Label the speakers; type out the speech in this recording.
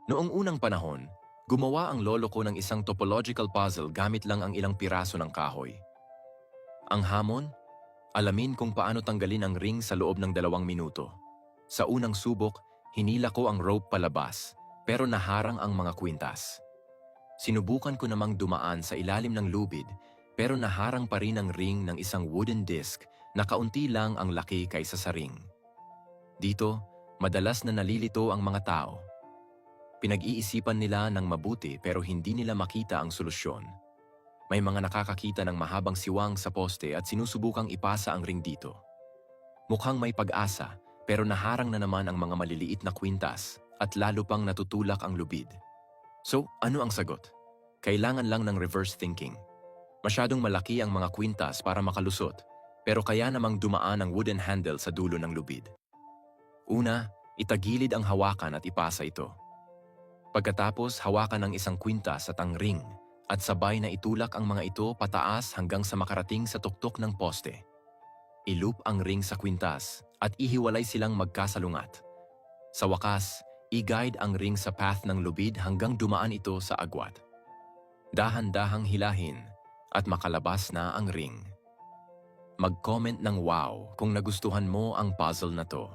Speaker 1: Noong unang panahon, gumawa ang lolo ko ng isang topological puzzle gamit lang ang ilang piraso ng kahoy. Ang hamon? Alamin kung paano tanggalin ang ring sa loob ng 2 minuto. Sa unang subok, hinila ko ang rope palabas, pero naharang ang mga kwintas. Sinubukan ko namang dumaan sa ilalim ng lubid, pero naharang pa rin ang ring ng isang wooden disc na kaunti lang ang laki kaysa sa ring. Dito, madalas na nalilito ang mga tao. Pinag-iisipan nila ng mabuti pero hindi nila makita ang solusyon. May mga nakakakita ng mahabang siwang sa poste at sinusubukang ipasa ang ring dito. Mukhang may pag-asa, pero naharang na naman ang mga maliliit na kwintas at lalo pang natutulak ang lubid. So, ano ang sagot? Kailangan lang ng reverse thinking. Masyadong malaki ang mga kwintas para makalusot, pero kaya namang dumaan ang wooden handle sa dulo ng lubid. Una, itagilid ang hawakan at ipasa ito. Pagkatapos, hawakan ang isang kwintas at ang ring, at sabay na itulak ang mga ito pataas hanggang sa makarating sa tuktok ng poste. I-loop ang ring sa kwintas at ihiwalay silang magkasalungat. Sa wakas, i-guide ang ring sa path ng lubid hanggang dumaan ito sa agwat. Dahan-dahang hilahin at makalabas na ang ring. Mag-comment ng wow kung nagustuhan mo ang puzzle na to.